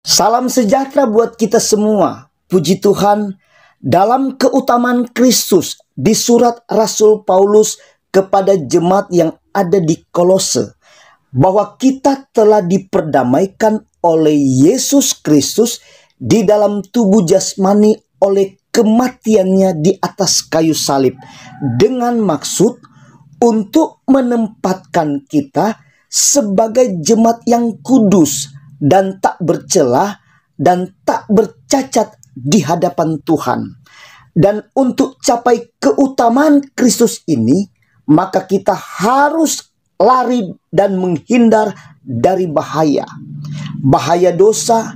Salam sejahtera buat kita semua. Puji Tuhan, dalam keutamaan Kristus di surat Rasul Paulus kepada jemaat yang ada di Kolose, bahwa kita telah diperdamaikan oleh Yesus Kristus di dalam tubuh jasmani oleh kematiannya di atas kayu salib, dengan maksud untuk menempatkan kita sebagai jemaat yang kudus dan tak bercela dan tak bercacat di hadapan Tuhan. Dan untuk capai keutamaan Kristus ini, maka kita harus lari dan menghindar dari bahaya. Bahaya dosa,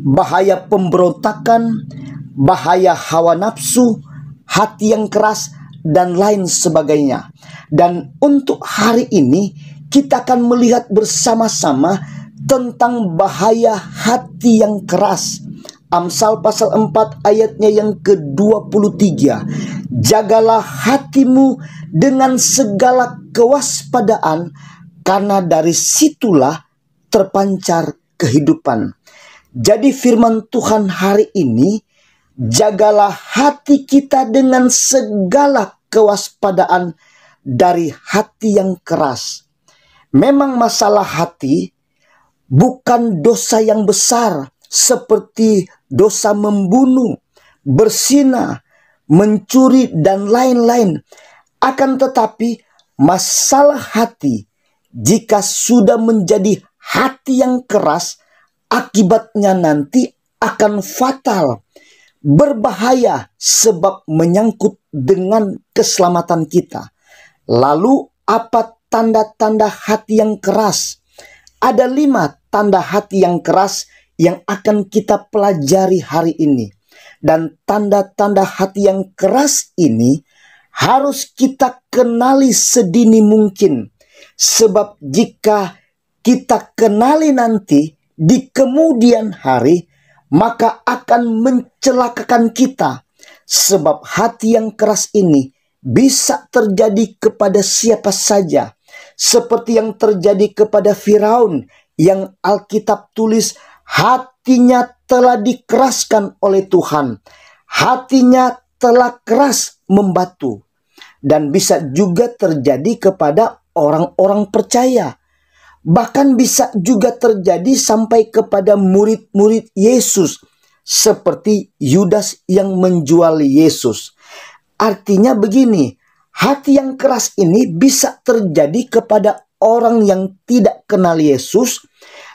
bahaya pemberontakan, bahaya hawa nafsu, hati yang keras, dan lain sebagainya. Dan untuk hari ini, kita akan melihat bersama-sama tentang bahaya hati yang keras. Amsal pasal 4 ayatnya yang ke-23. Jagalah hatimu dengan segala kewaspadaan, karena dari situlah terpancar kehidupan. Jadi firman Tuhan hari ini, jagalah hati kita dengan segala kewaspadaan dari hati yang keras. Memang masalah hati bukan dosa yang besar seperti dosa membunuh, berzina, mencuri, dan lain-lain. Akan tetapi masalah hati, jika sudah menjadi hati yang keras, akibatnya nanti akan fatal, berbahaya, sebab menyangkut dengan keselamatan kita. Lalu apa tanda-tanda hati yang keras? Ada 5 tanda hati yang keras yang akan kita pelajari hari ini. Dan tanda-tanda hati yang keras ini harus kita kenali sedini mungkin. Sebab jika kita kenali nanti di kemudian hari, maka akan mencelakakan kita. Sebab hati yang keras ini bisa terjadi kepada siapa saja. Seperti yang terjadi kepada Firaun, yang Alkitab tulis hatinya telah dikeraskan oleh Tuhan. Hatinya telah keras membatu. Dan bisa juga terjadi kepada orang-orang percaya. Bahkan bisa juga terjadi sampai kepada murid-murid Yesus, seperti Yudas yang menjual Yesus. Artinya begini, hati yang keras ini bisa terjadi kepada orang yang tidak kenal Yesus,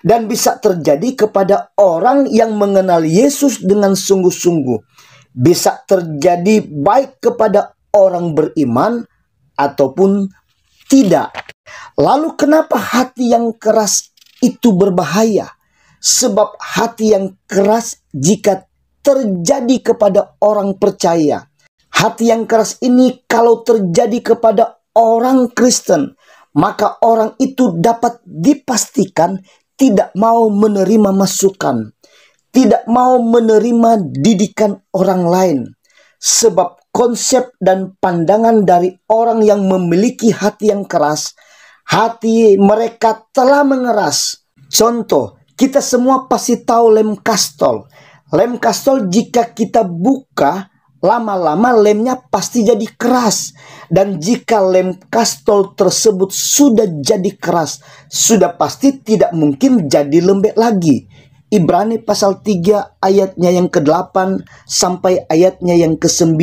dan bisa terjadi kepada orang yang mengenal Yesus dengan sungguh-sungguh. Bisa terjadi baik kepada orang beriman ataupun tidak. Lalu kenapa hati yang keras itu berbahaya? Sebab hati yang keras jika terjadi kepada orang percaya, hati yang keras ini kalau terjadi kepada orang Kristen, maka orang itu dapat dipastikan tidak mau menerima masukan, tidak mau menerima didikan orang lain. Sebab konsep dan pandangan dari orang yang memiliki hati yang keras, hati mereka telah mengeras. Contoh, kita semua pasti tahu lem kastol. Lem kastol jika kita buka, lama-lama lemnya pasti jadi keras. Dan jika lem kastol tersebut sudah jadi keras, sudah pasti tidak mungkin jadi lembek lagi. Ibrani pasal 3 ayatnya yang ke-8 sampai ayatnya yang ke-9.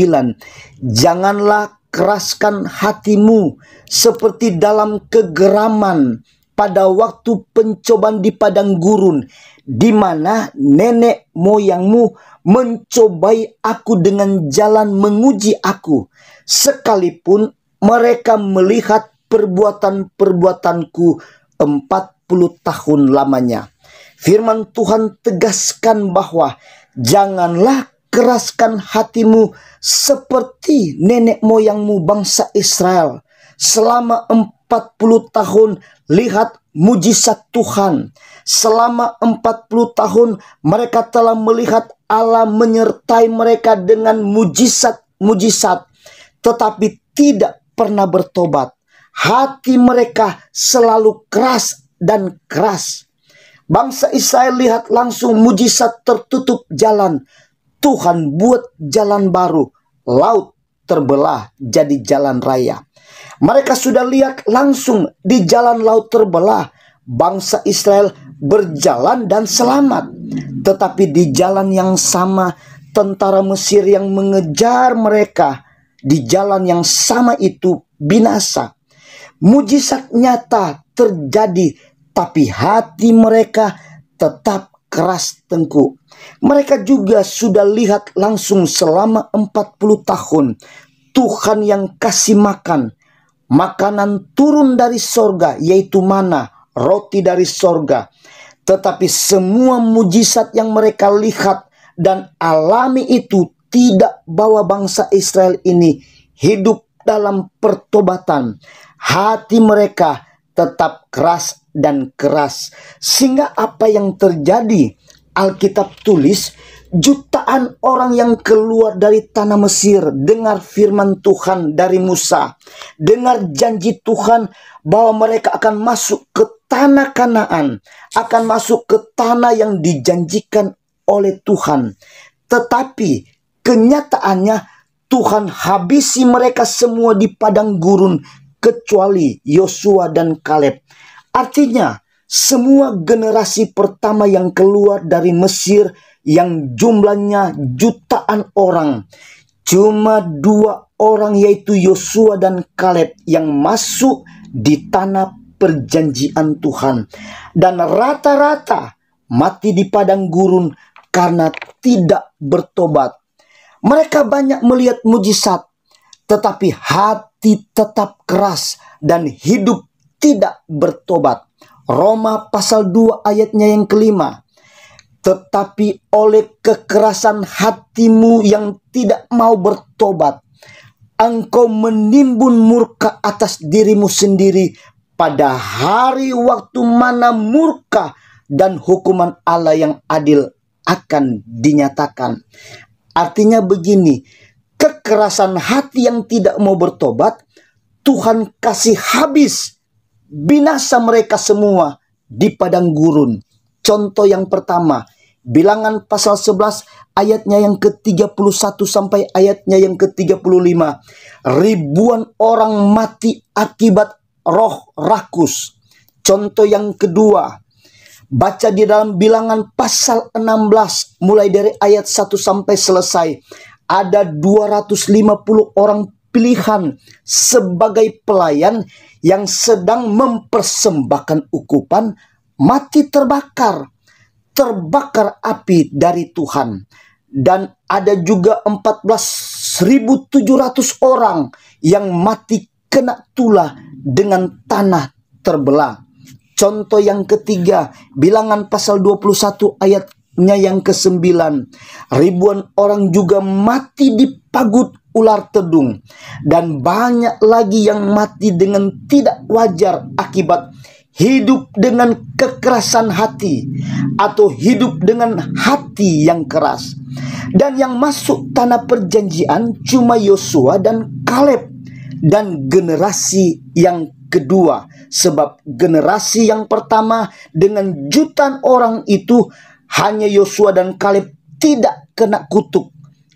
Janganlah keraskan hatimu seperti dalam kegeraman pada waktu pencobaan di padang gurun, di mana nenek moyangmu mencobai aku dengan jalan menguji aku, sekalipun mereka melihat perbuatan-perbuatanku 40 tahun lamanya. Firman Tuhan tegaskan bahwa janganlah keraskan hatimu seperti nenek moyangmu bangsa Israel. Selama 40 tahun lihat mujizat Tuhan. Selama 40 tahun mereka telah melihat Allah menyertai mereka dengan mujizat-mujizat, tetapi tidak pernah bertobat. Hati mereka selalu keras dan keras. Bangsa Israel lihat langsung mujizat, tertutup jalan. Tuhan buat jalan baru. Laut terbelah jadi jalan raya. Mereka sudah lihat langsung di jalan laut terbelah. Bangsa Israel berjalan dan selamat. Tetapi di jalan yang sama, tentara Mesir yang mengejar mereka, di jalan yang sama itu binasa. Mujizat nyata terjadi, tapi hati mereka tetap keras tengkuk. Mereka juga sudah lihat langsung selama 40 tahun Tuhan yang kasih makan. Makanan turun dari sorga, yaitu mana, roti dari sorga. Tetapi semua mujizat yang mereka lihat dan alami itu tidak bawa bangsa Israel ini hidup dalam pertobatan. Hati mereka tetap keras dan keras. Sehingga apa yang terjadi? Alkitab tulis, jutaan orang yang keluar dari tanah Mesir dengar firman Tuhan dari Musa, dengar janji Tuhan bahwa mereka akan masuk ke tanah Kanaan, akan masuk ke tanah yang dijanjikan oleh Tuhan. Tetapi kenyataannya Tuhan habisi mereka semua di padang gurun kecuali Yosua dan Kaleb. Artinya semua generasi pertama yang keluar dari Mesir yang jumlahnya jutaan orang, cuma 2 orang yaitu Yosua dan Kaleb yang masuk di tanah perjanjian Tuhan. Dan rata-rata mati di padang gurun karena tidak bertobat. Mereka banyak melihat mujizat, tetapi hati tetap keras dan hidup tidak bertobat. Roma pasal 2 ayatnya yang kelima. Tetapi oleh kekerasan hatimu yang tidak mau bertobat, engkau menimbun murka atas dirimu sendiri pada hari waktu mana murka dan hukuman Allah yang adil akan dinyatakan. Artinya begini, kekerasan hati yang tidak mau bertobat, Tuhan kasih habis, binasa mereka semua di padang gurun. Contoh yang pertama, Bilangan pasal 11 ayatnya yang ke-31 sampai ayatnya yang ke-35. Ribuan orang mati akibat roh rakus. Contoh yang kedua, baca di dalam Bilangan pasal 16 mulai dari ayat 1 sampai selesai. Ada 250 orang pilihan sebagai pelayan yang sedang mempersembahkan ukupan, mati terbakar api dari Tuhan. Dan ada juga 14.700 orang yang mati kena tulah dengan tanah terbelah. Contoh yang ketiga, Bilangan pasal 21 ayatnya yang ke-9. Ribuan orang juga mati dipagut ular tedung. Dan banyak lagi yang mati dengan tidak wajar akibat hidup dengan kekerasan hati atau hidup dengan hati yang keras. Dan yang masuk tanah perjanjian cuma Yosua dan Kaleb dan generasi yang kedua. Sebab generasi yang pertama dengan jutaan orang itu hanya Yosua dan Kaleb tidak kena kutuk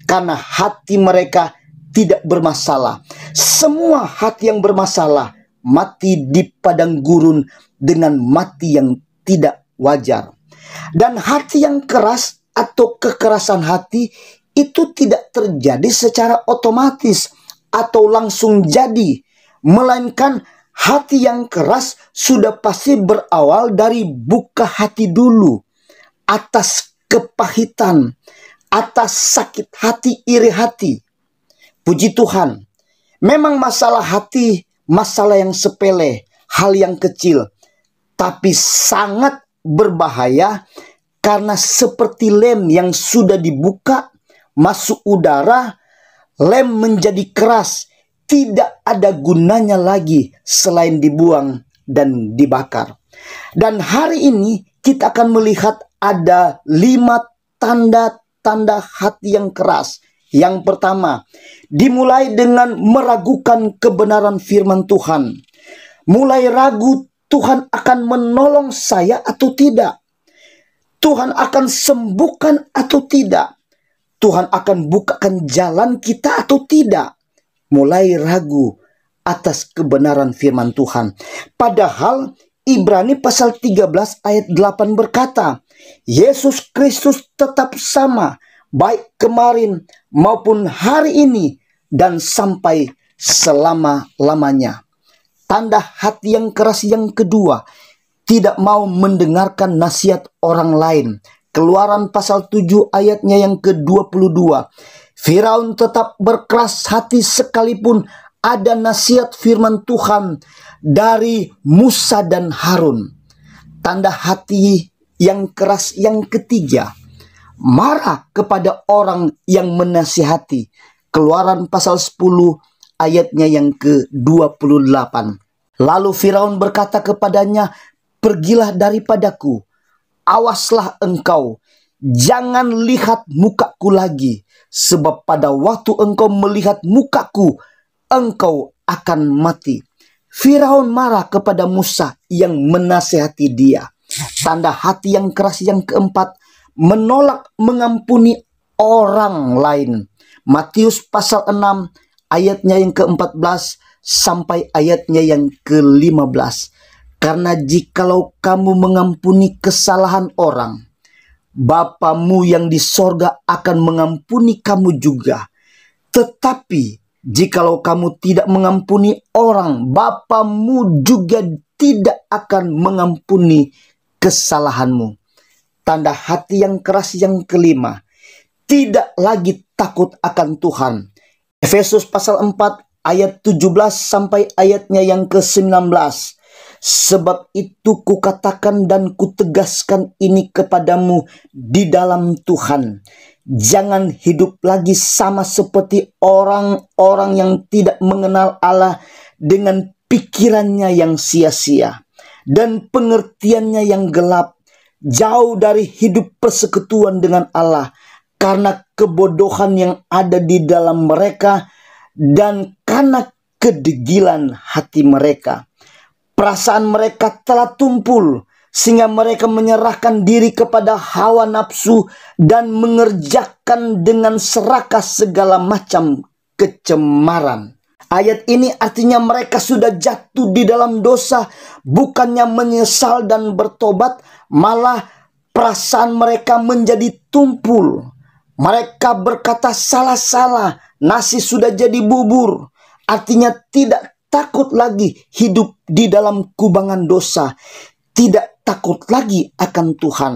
karena hati mereka tidak bermasalah. Semua hati yang bermasalah mati di padang gurun dengan mati yang tidak wajar. Dan hati yang keras atau kekerasan hati itu tidak terjadi secara otomatis atau langsung jadi, melainkan hati yang keras sudah pasti berawal dari buka hati dulu, atas kepahitan, atas sakit hati, iri hati. Puji Tuhan, memang masalah hati masalah yang sepele, hal yang kecil, tapi sangat berbahaya karena seperti lem yang sudah dibuka, masuk udara, lem menjadi keras, tidak ada gunanya lagi selain dibuang dan dibakar. Dan hari ini kita akan melihat ada 5 tanda-tanda hati yang keras. Yang pertama, dimulai dengan meragukan kebenaran firman Tuhan. Mulai ragu Tuhan akan menolong saya atau tidak. Tuhan akan sembuhkan atau tidak? Tuhan akan bukakan jalan kita atau tidak? Mulai ragu atas kebenaran firman Tuhan. Padahal Ibrani pasal 13 ayat 8 berkata, Yesus Kristus tetap sama, baik kemarin maupun hari ini dan sampai selama-lamanya. Tanda hati yang keras yang kedua, tidak mau mendengarkan nasihat orang lain. Keluaran pasal 7 ayatnya yang ke-22. Firaun tetap berkeras hati sekalipun ada nasihat firman Tuhan dari Musa dan Harun. Tanda hati yang keras yang ketiga, marah kepada orang yang menasihati. Keluaran pasal 10 ayatnya yang ke-28. Lalu Firaun berkata kepadanya, pergilah daripadaku, awaslah engkau, jangan lihat mukaku lagi, sebab pada waktu engkau melihat mukaku, engkau akan mati. Firaun marah kepada Musa yang menasihati dia. Tanda hati yang keras yang keempat, menolak mengampuni orang lain. Matius pasal 6 ayatnya yang ke-14 sampai ayatnya yang ke-15. Karena jikalau kamu mengampuni kesalahan orang, Bapamu yang di sorga akan mengampuni kamu juga. Tetapi jikalau kamu tidak mengampuni orang, Bapamu juga tidak akan mengampuni kesalahanmu. Tanda hati yang keras yang kelima, tidak lagi takut akan Tuhan. Efesus pasal 4 ayat 17 sampai ayatnya yang ke-19. Sebab itu kukatakan dan kutegaskan ini kepadamu di dalam Tuhan. Jangan hidup lagi sama seperti orang-orang yang tidak mengenal Allah dengan pikirannya yang sia-sia dan pengertiannya yang gelap, jauh dari hidup persekutuan dengan Allah karena kebodohan yang ada di dalam mereka dan karena kedegilan hati mereka. Perasaan mereka telah tumpul sehingga mereka menyerahkan diri kepada hawa nafsu dan mengerjakan dengan serakah segala macam kecemaran. Ayat ini artinya mereka sudah jatuh di dalam dosa, bukannya menyesal dan bertobat, malah perasaan mereka menjadi tumpul. Mereka berkata salah-salah, nasi sudah jadi bubur. Artinya tidak takut lagi hidup di dalam kubangan dosa, tidak takut lagi akan Tuhan.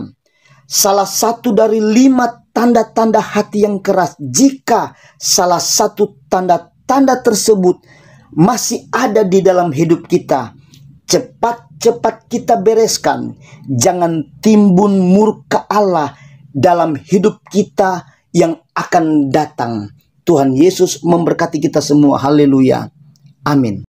Salah satu dari 5 tanda-tanda hati yang keras. Jika salah satu tanda-tanda tersebut masih ada di dalam hidup kita, cepat-cepat kita bereskan. Jangan timbun murka Allah dalam hidup kita yang akan datang. Tuhan Yesus memberkati kita semua. Haleluya. Amin.